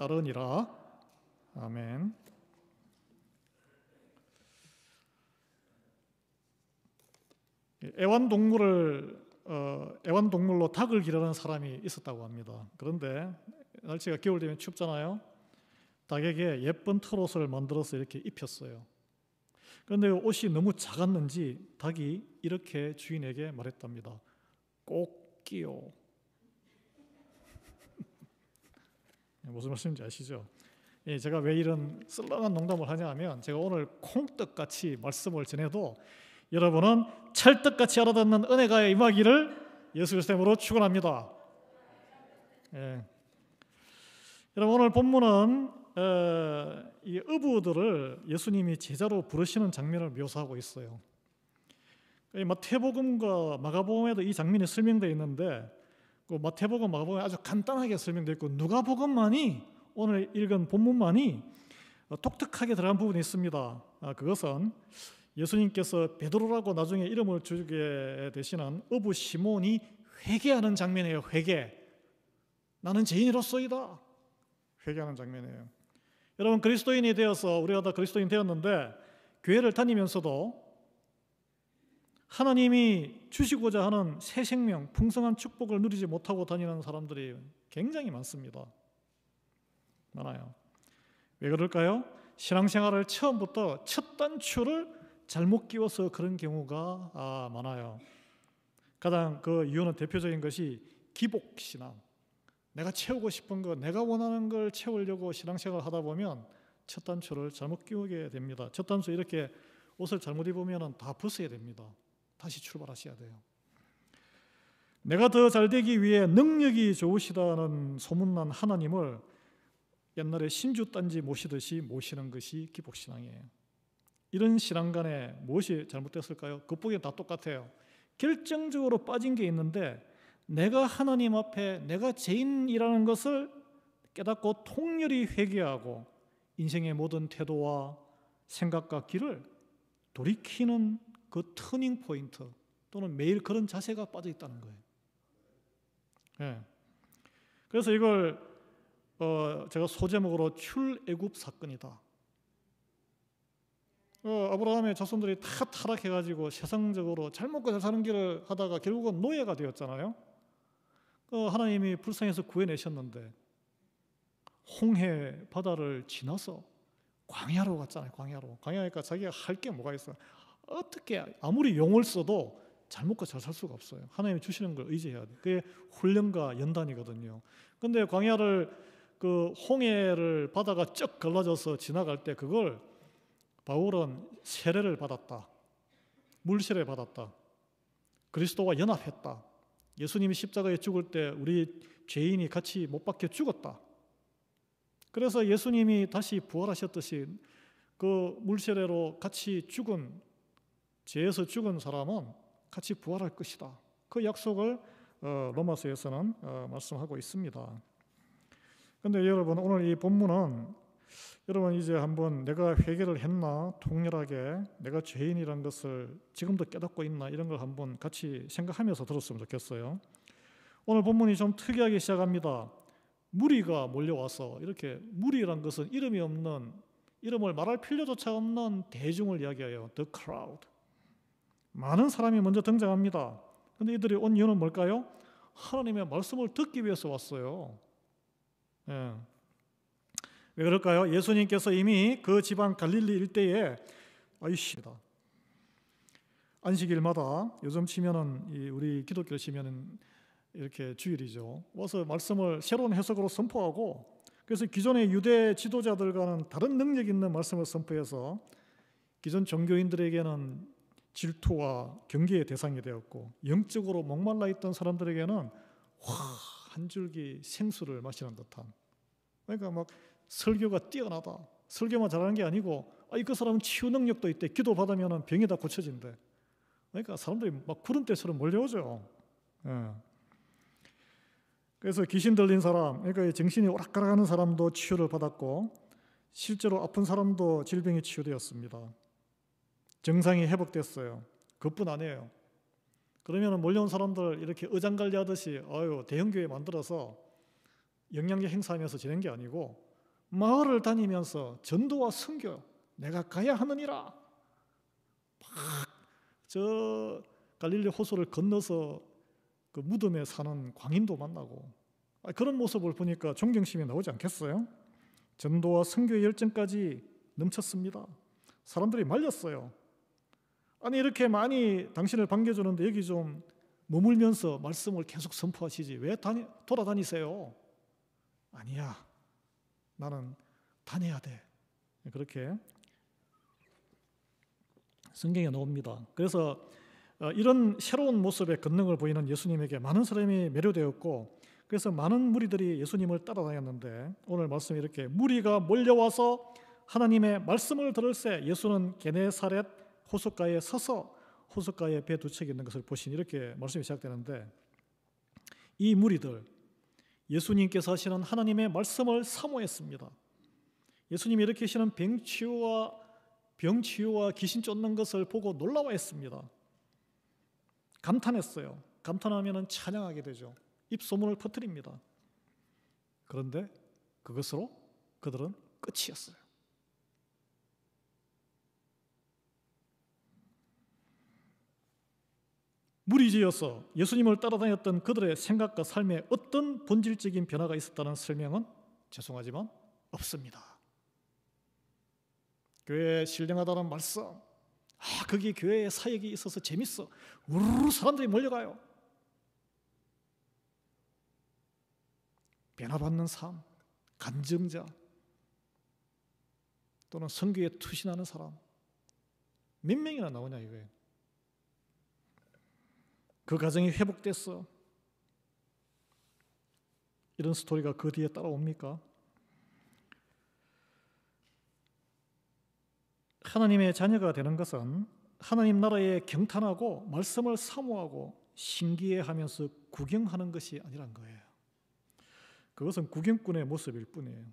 따르니라. 아멘. 애완동물로 닭을 기르는 사람이 있었다고 합니다. 그런데 날씨가 겨울 되면 춥잖아요. 닭에게 예쁜 털옷을 만들어서 이렇게 입혔어요. 그런데 옷이 너무 작았는지 닭이 이렇게 주인에게 말했답니다. 꼭 끼요. 무슨 말씀인지 아시죠? 제가 왜 이런 썰렁한 농담을 하냐 하면, 제가 오늘 콩떡같이 말씀을 전해도 여러분은 찰떡같이 알아듣는 은혜가 임하기를 예수 그리스도 이름으로 축원합니다. 여러분, 오늘 본문은 이 어부들을 예수님이 제자로 부르시는 장면을 묘사하고 있어요. 마태복음과 마가복음에도 이 장면이 설명되어 있는데, 그 마태복음, 마가복음에 아주 간단하게 설명되어 있고, 누가복음만이, 오늘 읽은 본문만이 독특하게 들어간 부분이 있습니다. 그것은 예수님께서 베드로라고 나중에 이름을 주게 되시는 어부 시몬이 회개하는 장면이에요. 회개. 나는 죄인으로서이다. 회개하는 장면이에요. 여러분, 그리스도인이 되어서 우리가 다 그리스도인 되었는데, 교회를 다니면서도 하나님이 주시고자 하는 새 생명, 풍성한 축복을 누리지 못하고 다니는 사람들이 굉장히 많습니다. 많아요. 왜 그럴까요? 신앙생활을 처음부터 첫 단추를 잘못 끼워서 그런 경우가 많아요. 가장 그 이유는 대표적인 것이 기복신앙. 내가 채우고 싶은 것, 내가 원하는 걸 채우려고 신앙생활을 하다 보면 첫 단추를 잘못 끼우게 됩니다. 첫 단추 이렇게 옷을 잘못 입으면 다 벗어야 됩니다. 다시 출발하셔야 돼요. 내가 더 잘되기 위해 능력이 좋으시다는 소문난 하나님을 옛날에 신주단지 모시듯이 모시는 것이 기복신앙이에요. 이런 신앙 간에 무엇이 잘못됐을까요? 겉보기엔 다 똑같아요. 결정적으로 빠진 게 있는데, 내가 하나님 앞에 내가 죄인이라는 것을 깨닫고 통렬히 회개하고 인생의 모든 태도와 생각과 길을 돌이키는 그 터닝 포인트, 또는 매일 그런 자세가 빠져 있다는 거예요. 그래서 이걸 제가 소제목으로 출애굽 사건이다. 아브라함의 자손들이 다 타락해가지고 세상적으로 잘 먹고 잘 사는 길을 하다가 결국은 노예가 되었잖아요. 하나님이 불쌍해서 구해내셨는데 홍해 바다를 지나서 광야로 갔잖아요. 광야니까 자기가 할 게 뭐가 있어요. 어떻게 아무리 용을 써도 잘 먹고 잘 살 수가 없어요. 하나님이 주시는 걸 의지해야 돼요. 그게 훈련과 연단이거든요. 그런데 광야를, 그 홍해를 바다가 쩍 갈라져서 지나갈 때 그걸 바울은 세례를 받았다. 물세례 받았다. 그리스도와 연합했다. 예수님이 십자가에 죽을 때 우리 죄인이 같이 못 박혀 죽었다. 그래서 예수님이 다시 부활하셨듯이 그 물세례로 같이 죽은, 죄에서 죽은 사람은 같이 부활할 것이다. 그 약속을 로마서에서는 말씀하고 있습니다. 그런데 여러분, 오늘 이 본문은 여러분 이제 한번 내가 회개를 했나, 통렬하게 내가 죄인이라는 것을 지금도 깨닫고 있나, 이런 걸 한번 같이 생각하면서 들었으면 좋겠어요. 오늘 본문이 좀 특이하게 시작합니다. 무리가 몰려와서, 이렇게 무리란 것은 이름이 없는, 이름을 말할 필요조차 없는 대중을 이야기해요. The crowd. 많은 사람이 먼저 등장합니다. 그런데 이들이 온 이유는 뭘까요? 하나님의 말씀을 듣기 위해서 왔어요. 왜 그럴까요? 예수님께서 이미 그 지방 갈릴리 일대에 안식일마다, 요즘 치면은 우리 기독교 치면은 이렇게 주일이죠. 와서 말씀을 새로운 해석으로 선포하고, 그래서 기존의 유대 지도자들과는 다른 능력 있는 말씀을 선포해서 기존 종교인들에게는 질투와 경계의 대상이 되었고, 영적으로 목말라 있던 사람들에게는 한 줄기 생수를 마시는 듯한, 그러니까 막 설교가 뛰어나다, 설교만 잘하는 게 아니고 그 사람은 치유 능력도 있대, 기도 받으면 병이 다 고쳐진대. 그러니까 사람들이 막 구름대처럼 몰려오죠. 그래서 귀신 들린 사람, 그러니까 정신이 오락가락하는 사람도 치유를 받았고, 실제로 아픈 사람도 질병이 치유되었습니다. 정상이 회복됐어요. 그뿐 아니에요. 그러면 몰려온 사람들 이렇게 의장관리하듯이 대형교회 만들어서 영향력 행사하면서 지낸 게 아니고, 마을을 다니면서 전도와 선교 내가 가야 하느니라. 막 저 갈릴리 호수를 건너서 그 무덤에 사는 광인도 만나고 그런 모습을 보니까 존경심이 나오지 않겠어요? 전도와 선교의 열정까지 넘쳤습니다. 사람들이 말렸어요. 아니 이렇게 많이 당신을 반겨주는데 여기 좀 머물면서 말씀을 계속 선포하시지 왜 돌아다니세요? 아니야, 나는 다녀야 돼. 그렇게 성경에 나옵니다. 그래서 이런 새로운 모습의 권능을 보이는 예수님에게 많은 사람이 매료되었고 그래서 많은 무리들이 예수님을 따라다녔는데 오늘 말씀이 이렇게 무리가 몰려와서 하나님의 말씀을 들을새 예수는 게네사렛 호숫가에 서서 호숫가에 배 두 척이 있는 것을 보시니 이렇게 말씀이 시작되는데 이 무리들 예수님께서 하시는 하나님의 말씀을 사모했습니다. 예수님이 이렇게 하시는 병치유와 귀신 쫓는 것을 보고 놀라워했습니다. 감탄했어요. 감탄하면 찬양하게 되죠. 입소문을 퍼뜨립니다. 그런데 그것으로 그들은 끝이었어요. 무리지어서 예수님을 따라다녔던 그들의 생각과 삶에 어떤 본질적인 변화가 있었다는 설명은 죄송하지만 없습니다. 교회에 신령하다는 말씀, 거기 교회에 사역이 있어서 재밌어, 우르르 사람들이 몰려가요. 변화받는 삶, 간증자 또는 선교에 투신하는 사람 몇 명이나 나오냐 이거예요. 그 가정이 회복됐어. 이런 스토리가 그 뒤에 따라옵니까? 하나님의 자녀가 되는 것은 하나님 나라에 경탄하고 말씀을 사모하고 신기해하면서 구경하는 것이 아니란 거예요. 그것은 구경꾼의 모습일 뿐이에요.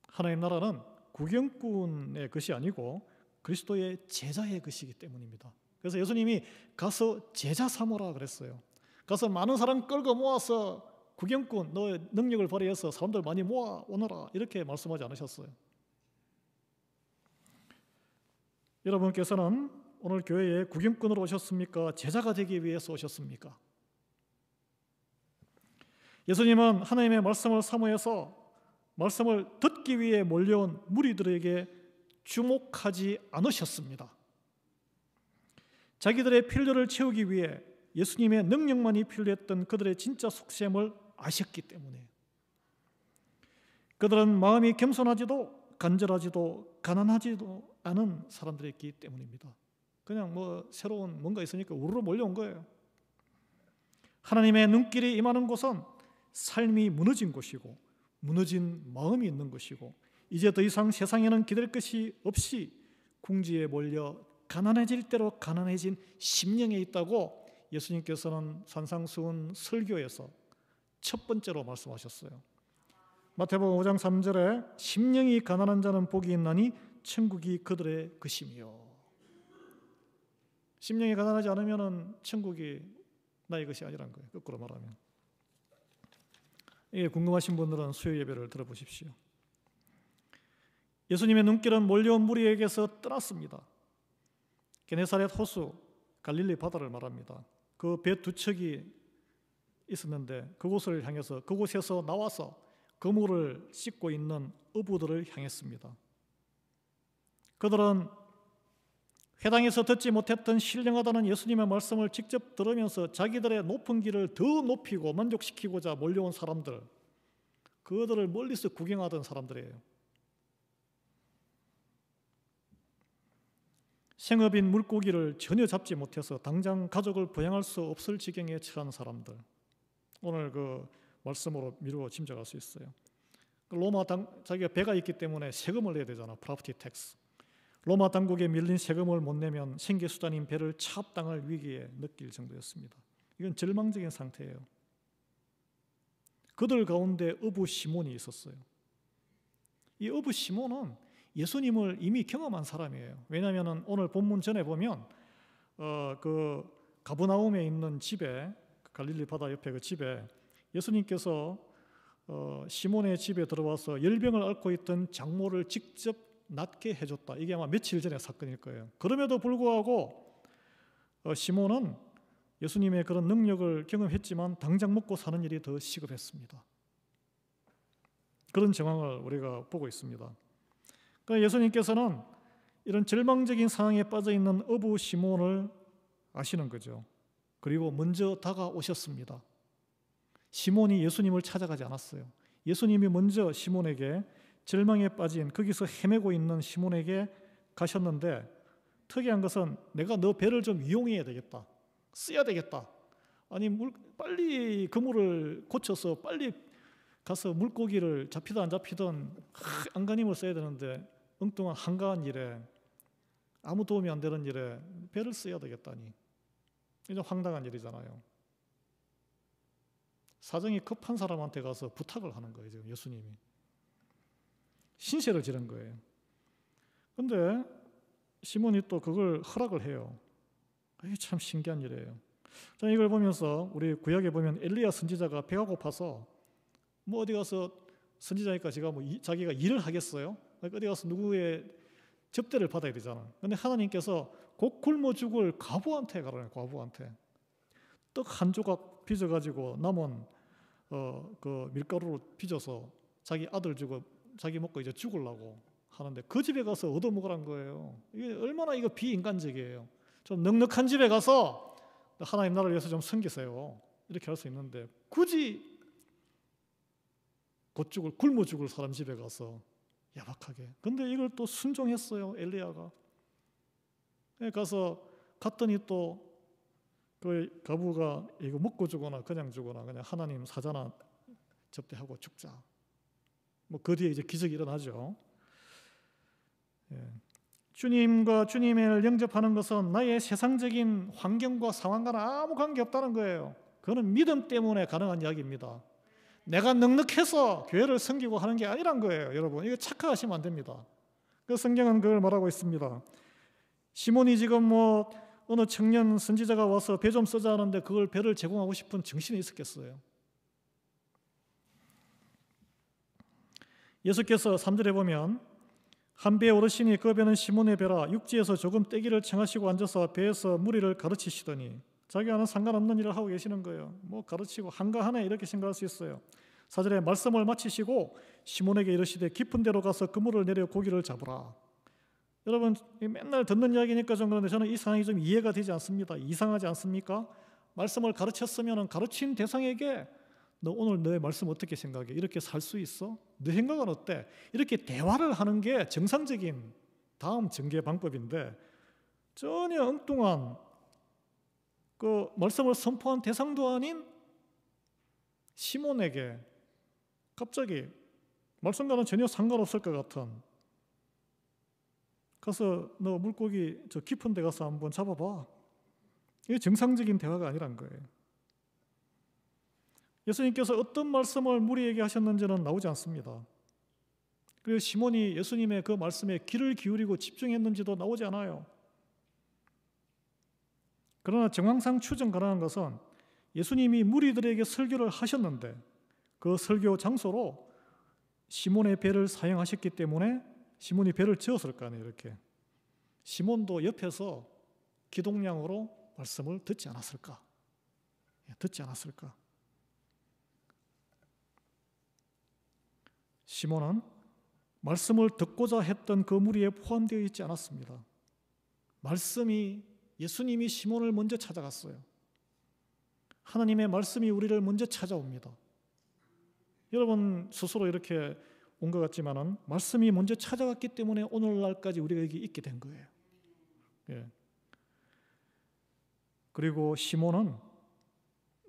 하나님 나라는 구경꾼의 것이 아니고 그리스도의 제자의 것이기 때문입니다. 그래서 예수님이 가서 제자 삼으라 그랬어요. 가서 많은 사람 끌고 모아서 구경꾼 너의 능력을 발휘해서 사람들 많이 모아 오너라 이렇게 말씀하지 않으셨어요. 여러분께서는 오늘 교회에 구경꾼으로 오셨습니까? 제자가 되기 위해서 오셨습니까? 예수님은 하나님의 말씀을 사모해서 말씀을 듣기 위해 몰려온 무리들에게 주목하지 않으셨습니다. 자기들의 필요를 채우기 위해 예수님의 능력만이 필요했던 그들의 진짜 속셈을 아셨기 때문에 그들은 마음이 겸손하지도 간절하지도 가난하지도 않은 사람들이었기 때문입니다. 그냥 새로운 뭔가 있으니까 우르르 몰려온 거예요. 하나님의 눈길이 임하는 곳은 삶이 무너진 곳이고 무너진 마음이 있는 곳이고 이제 더 이상 세상에는 기댈 것이 없이 궁지에 몰려 가난해질 대로 가난해진 심령에 있다고 예수님께서는 산상수훈 설교에서 첫 번째로 말씀하셨어요. 마태복음 5장 3절에 심령이 가난한 자는 복이 있나니 천국이 그들의 것이며 심령이 가난하지 않으면 천국이 나의 것이 아니란 거예요. 거꾸로 말하면. 이게 궁금하신 분들은 수요 예배를 들어보십시오. 예수님의 눈길은 몰려온 무리에게서 떠났습니다. 게네사렛 호수, 갈릴리 바다를 말합니다. 그 배 두 척이 있었는데 그곳을 향해서 그곳에서 나와서 그물을 씻고 있는 어부들을 향했습니다. 그들은 회당에서 듣지 못했던 신령하다는 예수님의 말씀을 직접 들으면서 자기들의 높은 길을 더 높이고 만족시키고자 몰려온 사람들, 그들을 멀리서 구경하던 사람들이에요. 생업인 물고기를 전혀 잡지 못해서 당장 가족을 부양할 수 없을 지경에 처한 사람들, 오늘 그 말씀으로 미루어 짐작할 수 있어요. 로마 자기가 배가 있기 때문에 세금을 내야 되잖아. 프로퍼티 텍스. 로마 당국에 밀린 세금을 못 내면 생계수단인 배를 차압당할 위기에 느낄 정도였습니다. 이건 절망적인 상태예요. 그들 가운데 어부 시몬이 있었어요. 이 어부 시몬은 예수님을 이미 경험한 사람이에요. 왜냐하면 오늘 본문 전에 보면 그 가버나움에 있는 집에, 갈릴리 바다 옆에 그 집에 예수님께서 시몬의 집에 들어와서 열병을 앓고 있던 장모를 직접 낫게 해줬다. 이게 아마 며칠 전의 사건일 거예요. 그럼에도 불구하고 시몬은 예수님의 그런 능력을 경험했지만 당장 먹고 사는 일이 더 시급했습니다. 그런 정황을 우리가 보고 있습니다. 그러니까 예수님께서는 이런 절망적인 상황에 빠져 있는 어부 시몬을 아시는 거죠. 그리고 먼저 다가오셨습니다. 시몬이 예수님을 찾아가지 않았어요. 예수님이 먼저 시몬에게, 절망에 빠진 거기서 헤매고 있는 시몬에게 가셨는데, 특이한 것은 내가 너 배를 좀 이용해야 되겠다, 써야 되겠다, 아니 빨리 그물을 고쳐서 빨리 가서 물고기를 잡히든 안 잡히든 안간힘을 써야 되는데 엉뚱한 한가한 일에, 아무 도움이 안 되는 일에 배를 써야 되겠다니, 이게 황당한 일이잖아요. 사정이 급한 사람한테 가서 부탁을 하는 거예요. 지금 예수님이 신세를 지른 거예요. 그런데 시몬이 또 그걸 허락을 해요. 이게 참 신기한 일이에요. 저는 이걸 보면서 우리 구약에 보면 엘리야 선지자가 배가 고파서 뭐 어디 가서, 선지자니까 자기가 일을 하겠어요? 어디 가서 누구의 접대를 받아야 되잖아. 근데 하나님께서 곧 굶어 죽을 과부한테 가라는, 과부한테 떡 한 조각 빚어가지고 남은 그 밀가루로 빚어서 자기 아들 주고 자기 먹고 이제 죽으려고 하는데 그 집에 가서 얻어먹으란 거예요. 이게 얼마나 이거 비인간적이에요. 좀 넉넉한 집에 가서 하나님 나라를 위해서 좀 섬기세요, 이렇게 할 수 있는데 굳이 곧 굶어 죽을 사람 집에 가서 야박하게. 근데 이걸 또 순종했어요, 엘리야가. 가서 갔더니 또 그 가부가 이거 먹고 주거나 그냥 주거나 그냥 하나님 사자나 접대하고 죽자. 뭐 그 뒤에 이제 기적이 일어나죠. 주님과 주님을 영접하는 것은 나의 세상적인 환경과 상황과는 아무 관계 없다는 거예요. 그거는 믿음 때문에 가능한 이야기입니다. 내가 넉넉해서 교회를 섬기고 하는 게 아니란 거예요, 여러분. 이거 착각하시면 안 됩니다. 그 성경은 그걸 말하고 있습니다. 시몬이 지금 뭐 어느 청년 선지자가 와서 배 좀 쓰자 하는데 그걸 배를 제공하고 싶은 정신이 있었겠어요. 예수께서 3절에 보면 한 배에 오르시니 그 배는 시몬의 배라, 육지에서 조금 떼기를 청하시고 앉아서 배에서 무리를 가르치시더니, 자기와는 상관없는 일을 하고 계시는 거예요. 뭐 가르치고 한가하네 이렇게 생각할 수 있어요. 4절에 말씀을 마치시고 시몬에게 이르시되 깊은 데로 가서 그물을 내려 고기를 잡으라. 여러분 맨날 듣는 이야기니까 좀 그런데 저는 이 상황이 좀 이해가 되지 않습니다. 이상하지 않습니까? 말씀을 가르쳤으면 가르친 대상에게 너 오늘 너의 말씀 어떻게 생각해? 이렇게 살 수 있어? 너 생각은 어때? 이렇게 대화를 하는 게 정상적인 다음 전개 방법인데 전혀 엉뚱한 그 말씀을 선포한 대상도 아닌 시몬에게 갑자기 말씀과는 전혀 상관없을 것 같은, 가서 너 물고기 저 깊은 데 가서 한번 잡아봐. 이게 정상적인 대화가 아니란 거예요. 예수님께서 어떤 말씀을 무리에게 하셨는지는 나오지 않습니다. 그리고 시몬이 예수님의 그 말씀에 귀를 기울이고 집중했는지도 나오지 않아요. 그러나 정황상 추정 가능한 것은 예수님이 무리들에게 설교를 하셨는데 그 설교 장소로 시몬의 배를 사용하셨기 때문에 시몬이 배를 지었을 거 아니에요. 이렇게 시몬도 옆에서 기동량으로 말씀을 듣지 않았을까? 듣지 않았을까? 시몬은 말씀을 듣고자 했던 그 무리에 포함되어 있지 않았습니다. 말씀이, 예수님이 시몬을 먼저 찾아갔어요. 하나님의 말씀이 우리를 먼저 찾아옵니다. 여러분 스스로 이렇게 온 것 같지만은 말씀이 먼저 찾아왔기 때문에 오늘날까지 우리가 여기 있게 된 거예요. 그리고 시몬은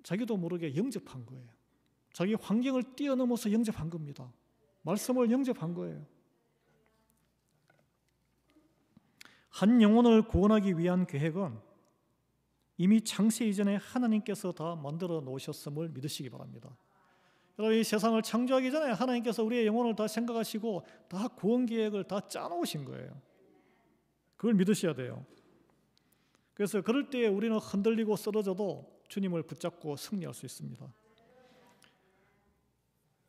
자기도 모르게 영접한 거예요. 자기 환경을 뛰어넘어서 영접한 겁니다. 말씀을 영접한 거예요. 한 영혼을 구원하기 위한 계획은 이미 창세 이전에 하나님께서 다 만들어 놓으셨음을 믿으시기 바랍니다. 여러분 이 세상을 창조하기 전에 하나님께서 우리의 영혼을 다 생각하시고 다 구원 계획을 다 짜놓으신 거예요. 그걸 믿으셔야 돼요. 그래서 그럴 때에 우리는 흔들리고 쓰러져도 주님을 붙잡고 승리할 수 있습니다.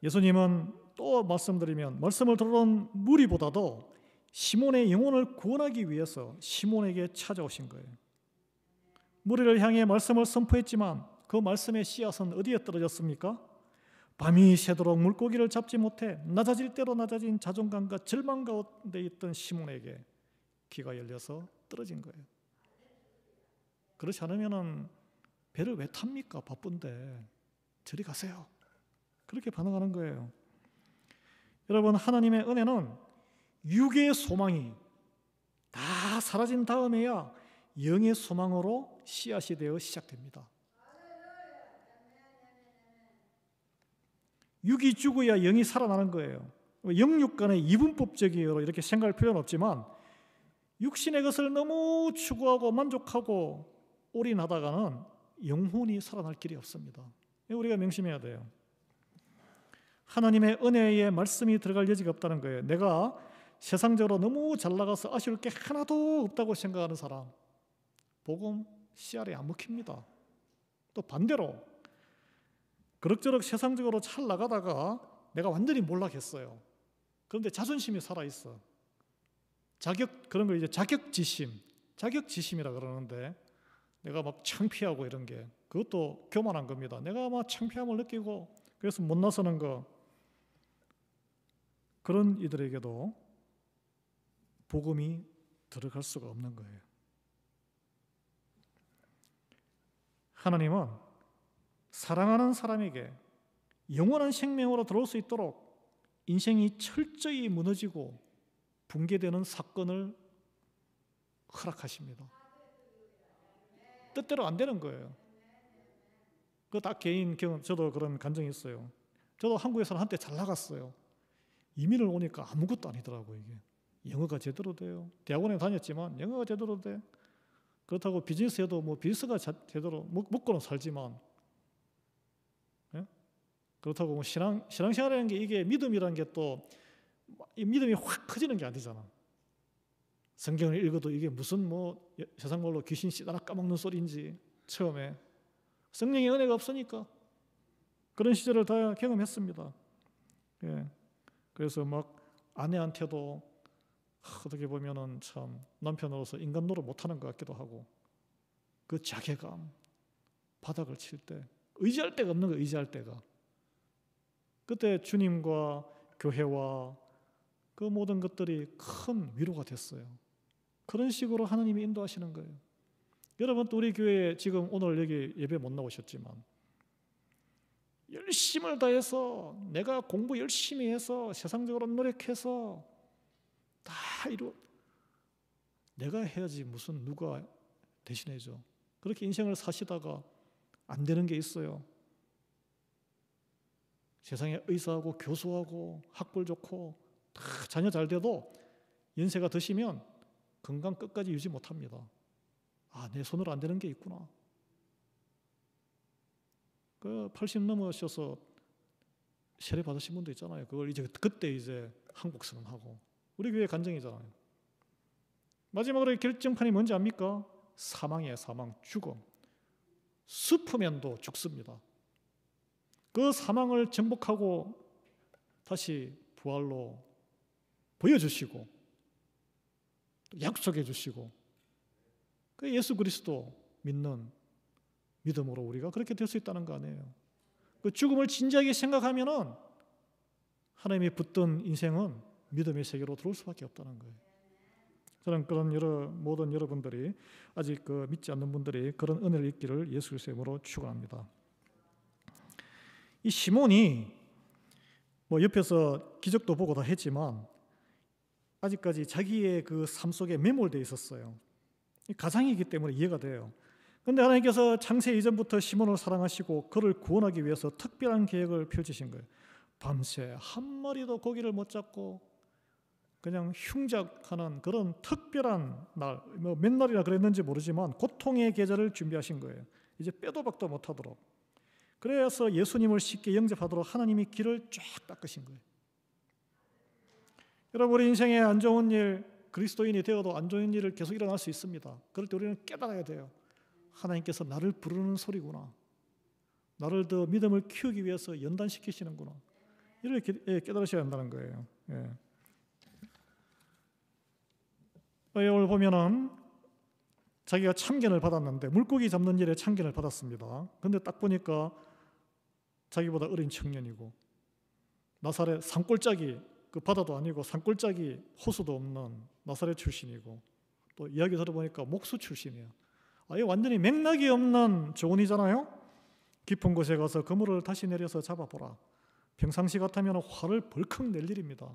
예수님은 또 말씀드리면 말씀을 들어온 무리보다도 시몬의 영혼을 구원하기 위해서 시몬에게 찾아오신 거예요. 무리를 향해 말씀을 선포했지만 그 말씀의 씨앗은 어디에 떨어졌습니까? 밤이 새도록 물고기를 잡지 못해 낮아질 대로 낮아진 자존감과 절망 가운데 있던 시몬에게 귀가 열려서 떨어진 거예요. 그렇지 않으면 배를 왜 탑니까? 바쁜데 저리 가세요. 그렇게 반응하는 거예요. 여러분, 하나님의 은혜는 육의 소망이 다 사라진 다음에야 영의 소망으로 씨앗이 되어 시작됩니다. 육이 죽어야 영이 살아나는 거예요. 영육 간의 이분법적이로 이렇게 생각할 필요는 없지만 육신의 것을 너무 추구하고 만족하고 올인하다가는 영혼이 살아날 길이 없습니다. 우리가 명심해야 돼요. 하나님의 은혜의 말씀이 들어갈 여지가 없다는 거예요. 내가 세상적으로 너무 잘 나가서 아쉬울 게 하나도 없다고 생각하는 사람, 복음 씨알에 안 먹힙니다. 또 반대로 그럭저럭 세상적으로 잘 나가다가 내가 완전히 몰락했어요. 그런데 자존심이 살아있어. 그런 거 이제 자격지심이라 그러는데 내가 막 창피하고 이런 게 그것도 교만한 겁니다. 내가 막 창피함을 느끼고 그래서 못 나서는 거, 그런 이들에게도 복음이 들어갈 수가 없는 거예요. 하나님은 사랑하는 사람에게 영원한 생명으로 들어올 수 있도록 인생이 철저히 무너지고 붕괴되는 사건을 허락하십니다. 뜻대로 안 되는 거예요. 그 다 개인 경험, 저도 그런 감정이 있어요. 저도 한국에서는 한때 잘 나갔어요. 이민을 오니까 아무것도 아니더라고요. 이게 영어가 제대로 돼요. 대학원에 다녔지만 영어가 제대로 돼. 그렇다고 비즈니스해도 뭐 비즈니스가 제대로 먹고는 살지만, 예? 그렇다고 뭐 신앙생활이라는 게 이게 믿음이라는 게 또 이 믿음이 확 커지는 게 아니잖아. 성경을 읽어도 이게 무슨 뭐 세상 말로 귀신 씨다락 까먹는 소리인지 처음에 성령의 은혜가 없으니까 그런 시절을 다 경험했습니다. 예. 그래서 막 아내한테도 어떻게 보면은 참 남편으로서 인간 노릇 못하는 것 같기도 하고, 그 자괴감, 바닥을 칠 때 의지할 데가 없는 거예요. 의지할 데가. 그때 주님과 교회와 그 모든 것들이 큰 위로가 됐어요. 그런 식으로 하나님이 인도하시는 거예요. 여러분, 또 우리 교회에 지금 오늘 여기 예배 못 나오셨지만 열심을 다해서 내가 공부 열심히 해서 세상적으로 노력해서 다 내가 해야지 무슨 누가 대신해줘. 그렇게 인생을 사시다가 안 되는 게 있어요. 세상에 의사하고 교수하고 학벌 좋고 다 자녀 잘 돼도 연세가 드시면 건강 끝까지 유지 못합니다. 내 손으로 안 되는 게 있구나. 80 넘으셔서 세례 받으신 분도 있잖아요. 그걸 그때 한국 선언하고 우리 교회 간증이잖아요. 마지막으로 결정판이 뭔지 압니까? 사망이에요. 사망, 죽음. 슈퍼맨도 죽습니다. 그 사망을 정복하고 다시 부활로 보여주시고 약속해 주시고, 그 예수 그리스도 믿는 믿음으로 우리가 그렇게 될 수 있다는 거 아니에요. 그 죽음을 진지하게 생각하면은 하나님이 붙든 인생은 믿음의 세계로 들어올 수밖에 없다는 거예요. 저는 그런 모든 여러분들이 아직 믿지 않는 분들이 그런 은혜를 있기를 예수 그리스도의 이름으로 축원합니다. 이 시몬이 뭐 옆에서 기적도 보고 다 했지만 아직까지 자기의 그 삶 속에 매몰되어 있었어요. 가장이기 때문에 이해가 돼요. 그런데 하나님께서 창세 이전부터 시몬을 사랑하시고 그를 구원하기 위해서 특별한 계획을 펼치신 거예요. 밤새 한 마리도 고기를 못 잡고 그냥 흉작하는 그런 특별한 날, 뭐 몇 날이나 그랬는지 모르지만 고통의 계절을 준비하신 거예요. 이제 빼도 박도 못하도록. 그래서 예수님을 쉽게 영접하도록 하나님이 길을 쫙 닦으신 거예요. 여러분, 우리 인생에 안 좋은 일, 그리스도인이 되어도 안 좋은 일을 계속 일어날 수 있습니다. 그럴 때 우리는 깨달아야 돼요. 하나님께서 나를 부르는 소리구나. 나를 더 믿음을 키우기 위해서 연단시키시는구나. 이렇게 깨달으셔야 한다는 거예요. 예. 오늘 보면은 자기가 참견을 받았는데 물고기 잡는 일에 참견을 받았습니다. 근데 딱 보니까 자기보다 어린 청년이고 나사렛 산골짜기, 그 바다도 아니고 산골짜기 호수도 없는 나사렛 출신이고 또 이야기 들어보니까 목수 출신이에요. 아예 완전히 맥락이 없는 조언이잖아요. 깊은 곳에 가서 그물을 다시 내려서 잡아보라. 평상시 같으면 화를 벌컥 낼 일입니다.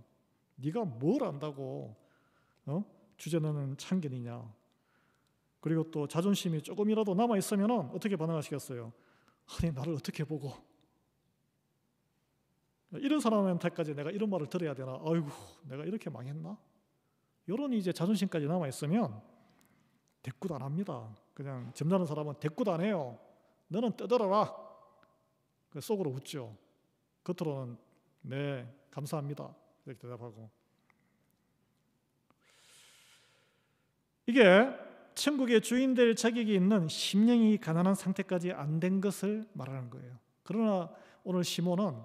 네가 뭘 안다고 주제는 참견이냐. 그리고 또 자존심이 조금이라도 남아있으면 어떻게 반응하시겠어요? 아니 나를 어떻게 보고 이런 사람한테까지 내가 이런 말을 들어야 되나? 아이고 내가 이렇게 망했나? 이런 이제 자존심까지 남아있으면 대꾸도 안 합니다. 그냥 점잖은 사람은 대꾸도 안 해요. 너는 떠들어라. 속으로 웃죠. 겉으로는 네 감사합니다 이렇게 대답하고. 이게 천국의 주인 될 자격이 있는 심령이 가난한 상태까지 안 된 것을 말하는 거예요. 그러나 오늘 시몬은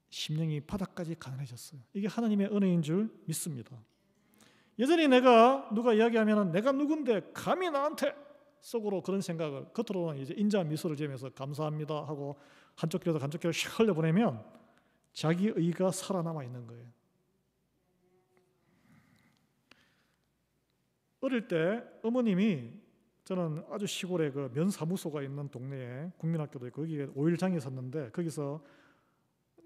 심령이 바닥까지 가난해졌어요. 이게 하나님의 은혜인 줄 믿습니다. 여전히 누가 이야기하면 내가 누군데 감히 나한테, 속으로 그런 생각을, 겉으로는 이제 인자한 미소를 지으면서 감사합니다 하고 한쪽 귀에서 한쪽 귀를 샥 흘려보내면 자기 의가 살아남아 있는 거예요. 어릴 때 어머님이, 저는 아주 시골에 그 면사무소가 있는 동네에 국민학교도 있고 거기에 오일장에 샀는데 거기서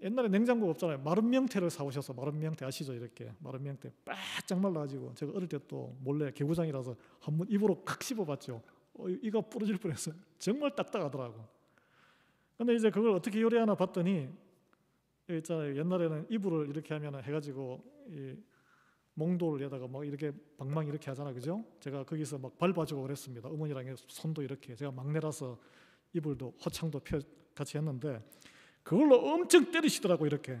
옛날에 냉장고 없잖아요. 마른 명태를 사오셔서, 마른 명태 아시죠? 이렇게 마른 명태 바짝 말라가지고 제가 어릴 때 또 몰래 개구장이라서 한번 입으로 칵 씹어봤죠. 이가 부러질 뻔했어요. 정말 딱딱하더라고. 근데 이제 그걸 어떻게 요리하나 봤더니 있잖아요. 옛날에는 이불을 이렇게 하면 해가지고 이 몽돌에다가 막 이렇게 방망이 이렇게 하잖아, 그죠? 제가 거기서 막 밟아주고 그랬습니다. 어머니랑 손도 이렇게, 제가 막내라서 이불도 허창도 같이 했는데 그걸로 엄청 때리시더라고. 이렇게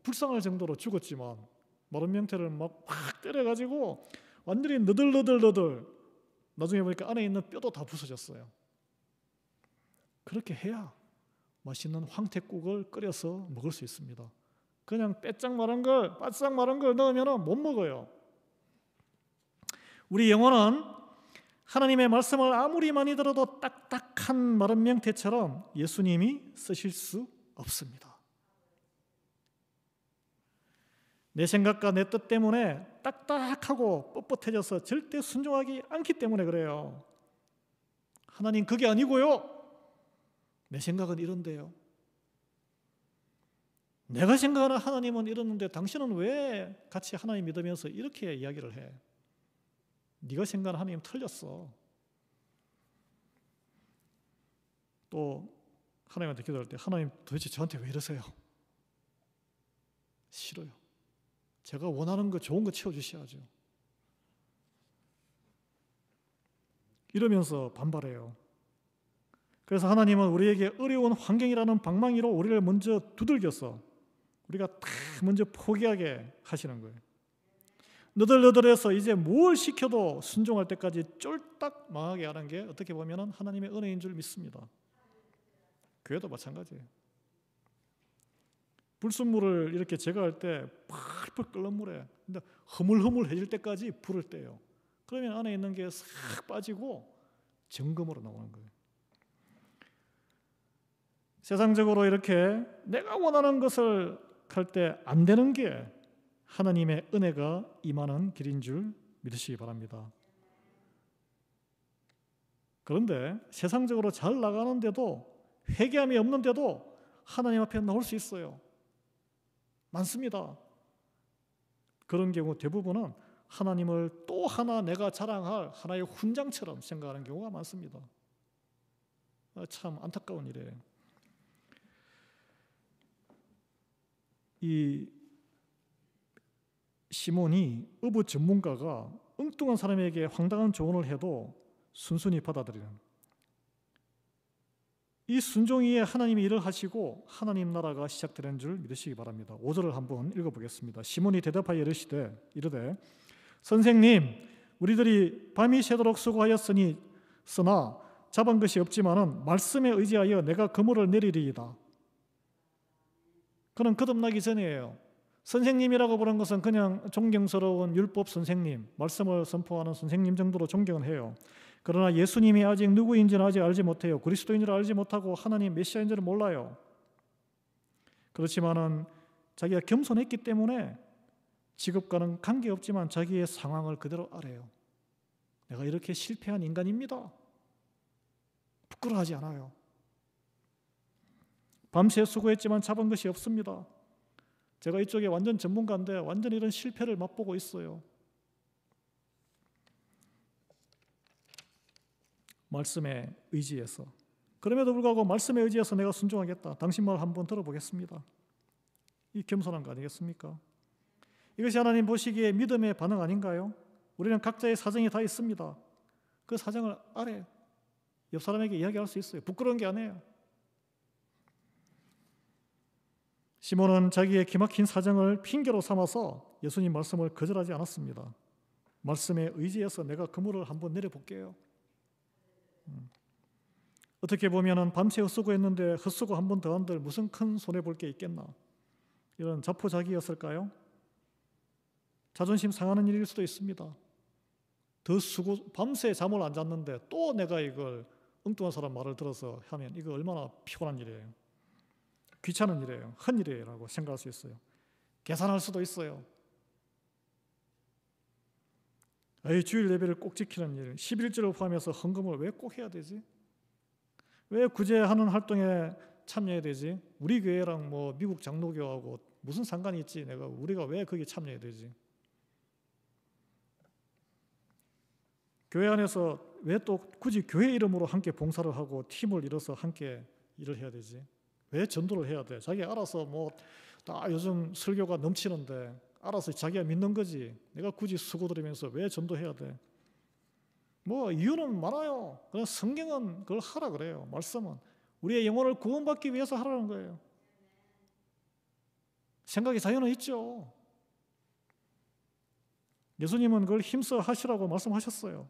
불쌍할 정도로 죽었지만 마른 명태를 막 확 때려가지고 완전히 너덜너덜, 나중에 보니까 안에 있는 뼈도 다 부서졌어요. 그렇게 해야 맛있는 황태국을 끓여서 먹을 수 있습니다. 그냥 빼짝 마른 걸, 바싹 마른 걸 넣으면 못 먹어요. 우리 영혼은 하나님의 말씀을 아무리 많이 들어도 딱딱한 마른 명태처럼 예수님이 쓰실 수 없습니다. 내 생각과 내 뜻 때문에 딱딱하고 뻣뻣해져서 절대 순종하기 않기 때문에 그래요. 하나님 그게 아니고요. 내 생각은 이런데요. 내가 생각하는 하나님은 이러는데 당신은 왜 같이 하나님 믿으면서 이렇게 이야기를 해? 네가 생각하는 하나님 틀렸어. 또 하나님한테 기도할 때 하나님 도대체 저한테 왜 이러세요? 싫어요. 제가 원하는 거 좋은 거 채워주셔야죠. 이러면서 반발해요. 그래서 하나님은 우리에게 어려운 환경이라는 방망이로 우리를 먼저 두들겨서 우리가 다 먼저 포기하게 하시는 거예요. 너덜너덜해서 이제 뭘 시켜도 순종할 때까지 쫄딱 망하게 하는 게 어떻게 보면 하나님의 은혜인 줄 믿습니다. 교회도 마찬가지예요. 불순물을 이렇게 제거할 때 펄펄 끓는 물에 근데 흐물흐물해질 때까지 불을 떼요. 그러면 안에 있는 게 싹 빠지고 정금으로 나오는 거예요. 세상적으로 이렇게 내가 원하는 것을 할 때 안 되는 게 하나님의 은혜가 임하는 길인 줄 믿으시기 바랍니다. 그런데 세상적으로 잘 나가는데도 회개함이 없는데도 하나님 앞에 나올 수 있어요. 많습니다. 그런 경우 대부분은 하나님을 또 하나 내가 자랑할 하나의 훈장처럼 생각하는 경우가 많습니다. 참 안타까운 일이에요. 이 시몬이 어부 전문가가 엉뚱한 사람에게 황당한 조언을 해도 순순히 받아들이는, 이 순종이에 하나님이 일을 하시고 하나님 나라가 시작되는 줄 믿으시기 바랍니다. 5절을 한번 읽어보겠습니다. 시몬이 대답하여 이르되 선생님, 우리들이 밤이 새도록 수고하였으니 쓰나 잡은 것이 없지만은 말씀에 의지하여 내가 그물을 내리리이다. 그는 거듭나기 전이에요. 선생님이라고 부르는 것은 그냥 존경스러운 율법 선생님, 말씀을 선포하는 선생님 정도로 존경은 해요. 그러나 예수님이 아직 누구인지는 아직 알지 못해요. 그리스도인지를 알지 못하고 하나님 메시아인지를 몰라요. 그렇지만은 자기가 겸손했기 때문에 직업과는 관계없지만 자기의 상황을 그대로 알아요. 내가 이렇게 실패한 인간입니다. 부끄러워하지 않아요. 밤새 수고했지만 잡은 것이 없습니다. 제가 이쪽에 완전 전문가인데 완전히 이런 실패를 맛보고 있어요. 말씀에 의지해서. 그럼에도 불구하고 말씀에 의지해서 내가 순종하겠다. 당신 말 한번 들어보겠습니다. 이 겸손한 거 아니겠습니까? 이것이 하나님 보시기에 믿음의 반응 아닌가요? 우리는 각자의 사정이 다 있습니다. 그 사정을 알아요. 옆 사람에게 이야기할 수 있어요. 부끄러운 게 아니에요. 시몬은 자기의 기막힌 사정을 핑계로 삼아서 예수님 말씀을 거절하지 않았습니다. 말씀에 의지해서 내가 그물을 한번 내려볼게요. 어떻게 보면 밤새 헛수고했는데 헛수고 한 번 더 한들 무슨 큰 손해볼 게 있겠나. 이런 자포자기였을까요? 자존심 상하는 일일 수도 있습니다. 밤새 잠을 안 잤는데 또 내가 이걸 엉뚱한 사람 말을 들어서 하면 이거 얼마나 피곤한 일이에요. 귀찮은 일이에요. 큰 일이에요 라고 생각할 수 있어요. 계산할 수도 있어요. 주일 예배를 꼭 지키는 일, 11조를 포함해서 헌금을 왜 꼭 해야 되지? 왜 구제하는 활동에 참여해야 되지? 우리 교회랑 뭐 미국 장로교하고 무슨 상관이 있지? 우리가 왜 거기에 참여해야 되지? 교회 안에서 왜 또 굳이 교회 이름으로 함께 봉사를 하고 팀을 이뤄서 함께 일을 해야 되지? 왜 전도를 해야 돼? 자기 알아서 뭐 다 요즘 설교가 넘치는데 알아서 자기가 믿는 거지. 내가 굳이 수고 들이면서 왜 전도해야 돼? 뭐 이유는 많아요. 그냥 성경은 그걸 하라 그래요. 말씀은 우리의 영혼을 구원받기 위해서 하라는 거예요. 생각의 자유는 있죠. 예수님은 그걸 힘써 하시라고 말씀하셨어요.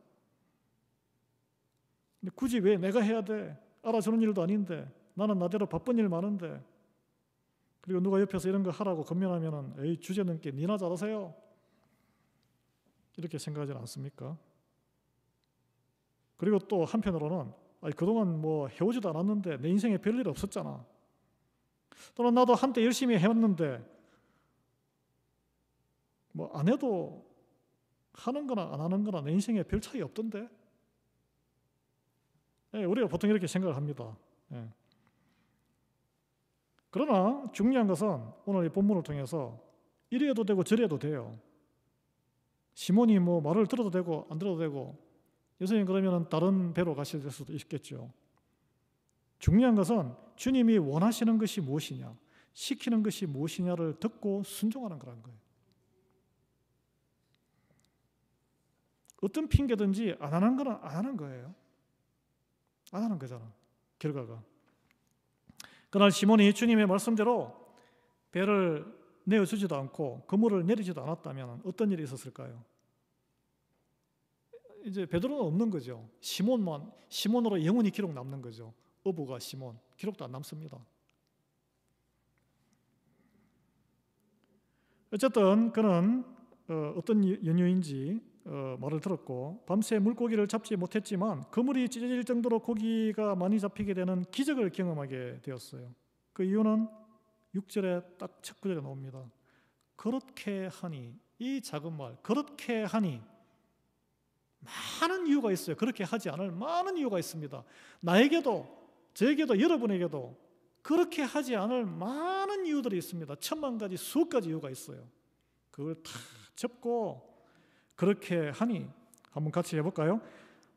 근데 굳이 왜 내가 해야 돼? 알아주는 일도 아닌데, 나는 나대로 바쁜 일 많은데, 그리고 누가 옆에서 이런 거 하라고 건면하면은 에이 주제넘게 니나 잘하세요. 이렇게 생각하지 않습니까? 그리고 또 한편으로는 그동안 뭐 해오지도 않았는데 내 인생에 별일 없었잖아. 또는 나도 한때 열심히 해왔는데 뭐 안 해도 하는 거나 안 하는 거나 내 인생에 별 차이 없던데. 우리가 보통 이렇게 생각을 합니다. 그러나 중요한 것은 오늘 이 본문을 통해서 이래도 되고 저래도 돼요. 시몬이 뭐 말을 들어도 되고 안 들어도 되고, 예수님 그러면 다른 배로 가실 수도 있겠죠. 중요한 것은 주님이 원하시는 것이 무엇이냐, 시키는 것이 무엇이냐를 듣고 순종하는 거라는 거예요. 어떤 핑계든지 안 하는 거는 안 하는 거예요. 안 하는 거잖아, 결과가. 그날 시몬이 주님의 말씀대로 배를 내어주지도 않고 그물을 내리지도 않았다면 어떤 일이 있었을까요? 이제 베드로는 없는 거죠. 시몬으로 영원히 기록 남는 거죠. 어부가 시몬, 기록도 안 남습니다. 어쨌든 그는 어떤 연유인지 말을 들었고 밤새 물고기를 잡지 못했지만 그물이 찢어질 정도로 고기가 많이 잡히게 되는 기적을 경험하게 되었어요. 그 이유는 6절에 딱 첫 구절에 나옵니다. 그렇게 하니, 이 작은 말 그렇게 하니, 많은 이유가 있어요. 그렇게 하지 않을 많은 이유가 있습니다. 나에게도, 저에게도, 여러분에게도 그렇게 하지 않을 많은 이유들이 있습니다. 천만 가지, 수억 가지 이유가 있어요. 그걸 다 접고 그렇게 하니, 한번 같이 해볼까요?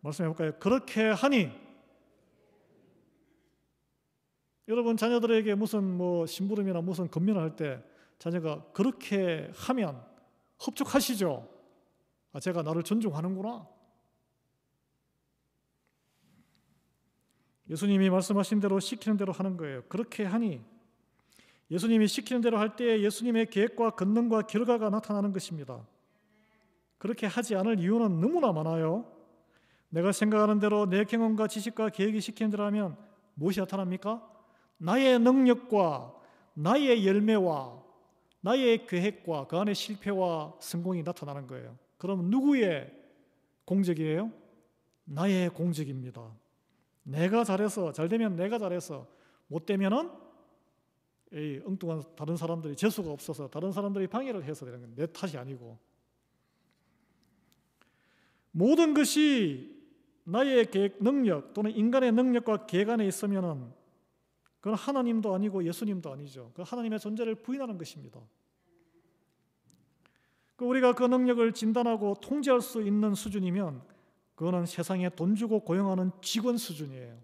말씀해볼까요? 그렇게 하니. 여러분 자녀들에게 무슨 뭐 심부름이나 무슨 건면을 할 때 자녀가 그렇게 하면 흡족하시죠? 제가 나를 존중하는구나. 예수님이 말씀하신 대로 시키는 대로 하는 거예요. 그렇게 하니, 예수님이 시키는 대로 할 때 예수님의 계획과 권능과 결과가 나타나는 것입니다. 그렇게 하지 않을 이유는 너무나 많아요. 내가 생각하는 대로 내 경험과 지식과 계획이 시키는 대로 하면 무엇이 나타납니까? 나의 능력과 나의 열매와 나의 계획과 그 안에 실패와 성공이 나타나는 거예요. 그럼 누구의 공적이에요? 나의 공적입니다. 내가 잘해서, 잘되면 내가 잘해서, 못되면은 엉뚱한 다른 사람들이 재수가 없어서 다른 사람들이 방해를 해서 되는 거예요. 내 탓이 아니고. 모든 것이 나의 계획, 능력 또는 인간의 능력과 계획 안에 있으면은 그건 하나님도 아니고 예수님도 아니죠. 그 하나님의 존재를 부인하는 것입니다. 우리가 그 능력을 진단하고 통제할 수 있는 수준이면 그거는 세상에 돈 주고 고용하는 직원 수준이에요.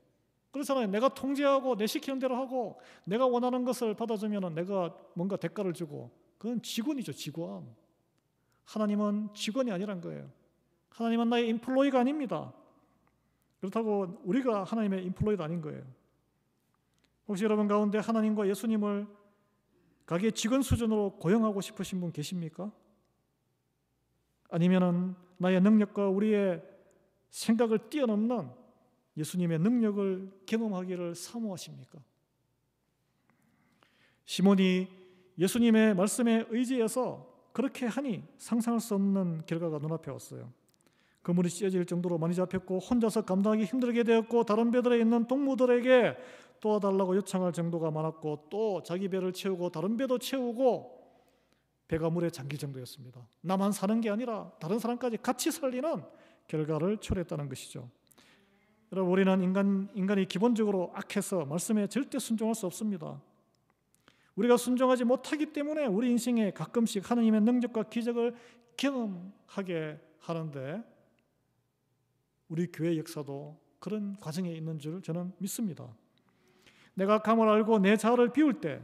그렇잖아요. 내가 통제하고 내 시키는 대로 하고 내가 원하는 것을 받아주면 내가 뭔가 대가를 주고 그건 직원이죠. 직원. 하나님은 직원이 아니란 거예요. 하나님은 나의 인플로이가 아닙니다. 그렇다고 우리가 하나님의 인플로이도 아닌 거예요. 혹시 여러분 가운데 하나님과 예수님을 가게 직원 수준으로 고용하고 싶으신 분 계십니까? 아니면은 나의 능력과 우리의 생각을 뛰어넘는 예수님의 능력을 경험하기를 사모하십니까? 시몬이 예수님의 말씀에 의지해서 그렇게 하니 상상할 수 없는 결과가 눈앞에 왔어요. 그물이 찢어질 정도로 많이 잡혔고 혼자서 감당하기 힘들게 되었고 다른 배들에 있는 동무들에게 도와달라고 요청할 정도가 많았고 또 자기 배를 채우고 다른 배도 채우고 배가 물에 잠길 정도였습니다. 나만 사는 게 아니라 다른 사람까지 같이 살리는 결과를 초래했다는 것이죠. 여러분, 우리는 인간이 기본적으로 악해서 말씀에 절대 순종할 수 없습니다. 우리가 순종하지 못하기 때문에 우리 인생에 가끔씩 하나님의 능력과 기적을 경험하게 하는데 우리 교회 역사도 그런 과정에 있는 줄 저는 믿습니다. 내가 감을 알고 내 자아를 비울 때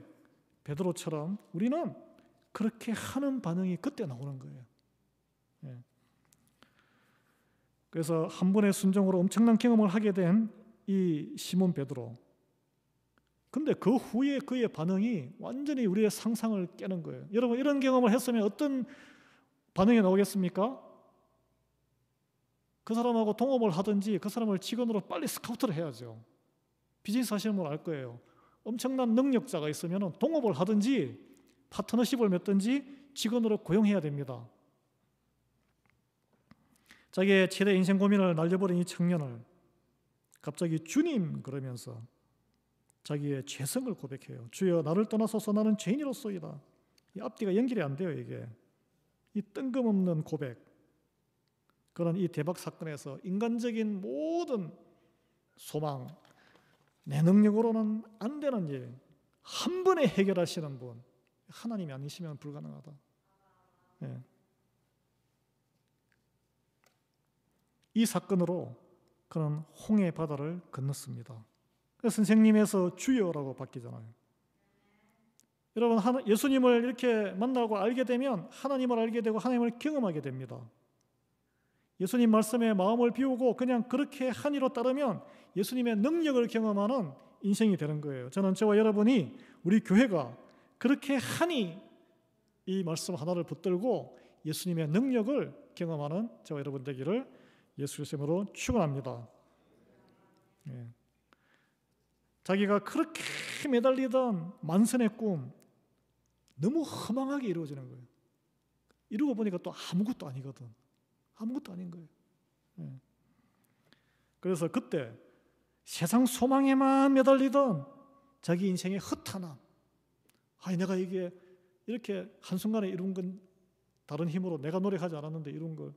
베드로처럼 우리는 그렇게 하는 반응이 그때 나오는 거예요. 그래서 한 번의 순종으로 엄청난 경험을 하게 된 이 시몬 베드로. 근데 그 후에 그의 반응이 완전히 우리의 상상을 깨는 거예요. 여러분, 이런 경험을 했으면 어떤 반응이 나오겠습니까? 그 사람하고 동업을 하든지 그 사람을 직원으로 빨리 스카우트를 해야죠. 비즈니스 하시는 분 알 거예요. 엄청난 능력자가 있으면 동업을 하든지 파트너십을 맺든지 직원으로 고용해야 됩니다. 자기의 최대 인생 고민을 날려버린 이 청년을 갑자기 주님 그러면서 자기의 죄성을 고백해요. 주여 나를 떠나소서 나는 죄인이로소이다. 이 앞뒤가 연결이 안 돼요. 이게 이 뜬금없는 고백, 그런 이 대박 사건에서 인간적인 모든 소망, 내 능력으로는 안 되는 일 한 번에 해결하시는 분, 하나님이 아니시면 불가능하다. 이 사건으로 그는 홍해 바다를 건넜습니다. 그래서 선생님에서 주여라고 바뀌잖아요. 여러분, 예수님을 이렇게 만나고 알게 되면 하나님을 알게 되고 하나님을 경험하게 됩니다. 예수님 말씀에 마음을 비우고 그냥 그렇게 한이로 따르면 예수님의 능력을 경험하는 인생이 되는 거예요. 저는 저와 여러분이 우리 교회가 그렇게 한이 이 말씀 하나를 붙들고 예수님의 능력을 경험하는 저와 여러분 되기를 예수 이름으로 축원합니다. 자기가 그렇게 매달리던 만선의 꿈 너무 허망하게 이루어지는 거예요. 이루고 보니까 또 아무것도 아니거든. 아무것도 아닌 거예요. 그래서 그때 세상 소망에만 매달리던 자기 인생의 허탄함, 내가 이게 이렇게 한순간에 이룬 건 다른 힘으로 내가 노력하지 않았는데 이룬 걸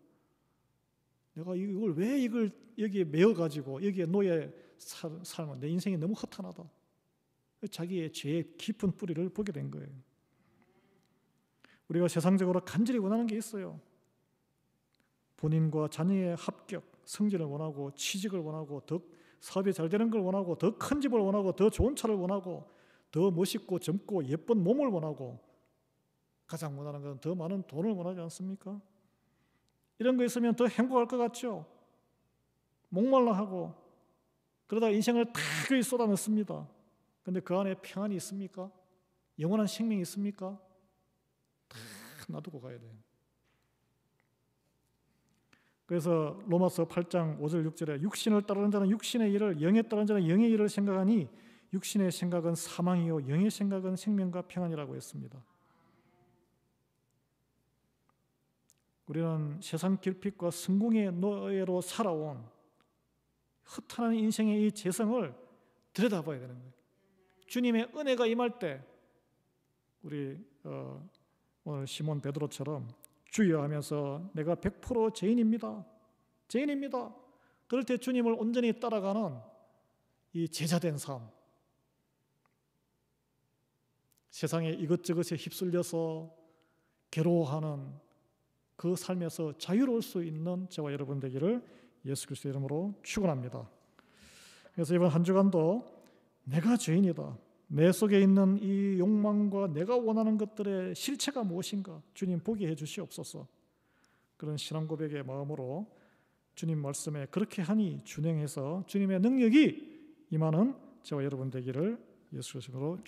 내가 이걸 왜 이걸 여기에 메어가지고 여기에 놓여 살면 내 인생이 너무 허탄하다. 자기의 죄의 깊은 뿌리를 보게 된 거예요. 우리가 세상적으로 간절히 원하는 게 있어요. 본인과 자녀의 합격, 성진을 원하고 취직을 원하고 더 사업이 잘 되는 걸 원하고 더 큰 집을 원하고 더 좋은 차를 원하고 더 멋있고 젊고 예쁜 몸을 원하고 가장 원하는 것은 더 많은 돈을 원하지 않습니까? 이런 거 있으면 더 행복할 것 같죠? 목말라 하고 그러다 인생을 다 거기 쏟아넣습니다. 그런데 그 안에 평안이 있습니까? 영원한 생명이 있습니까? 다 놔두고 가야 돼요. 그래서 로마서 8장 5절 6절에 육신을 따르는 자는 육신의 일을, 영에 따르는 자는 영의 일을 생각하니 육신의 생각은 사망이요 영의 생각은 생명과 평안이라고 했습니다. 우리는 세상 결핍과 성공의 노예로 살아온 허탄한 인생의 이 재성을 들여다봐야 되는 거예요. 주님의 은혜가 임할 때 우리 오늘 시몬 베드로처럼 주여 하면서 내가 100% 죄인입니다. 그럴 때 주님을 온전히 따라가는 이 제자된 삶, 세상의 이것저것에 휩쓸려서 괴로워하는 그 삶에서 자유로울 수 있는 저와 여러분 되기를 예수 그리스도의 이름으로 축원합니다. 그래서 이번 한 주간도 내가 죄인이다, 내 속에 있는 이 욕망과 내가 원하는 것들의 실체가 무엇인가 주님 보게 해 주시옵소서. 그런 신앙 고백의 마음으로 주님 말씀에 그렇게 하니 준행해서 주님의 능력이 임하는 저와 여러분 되기를 예수 그리스도로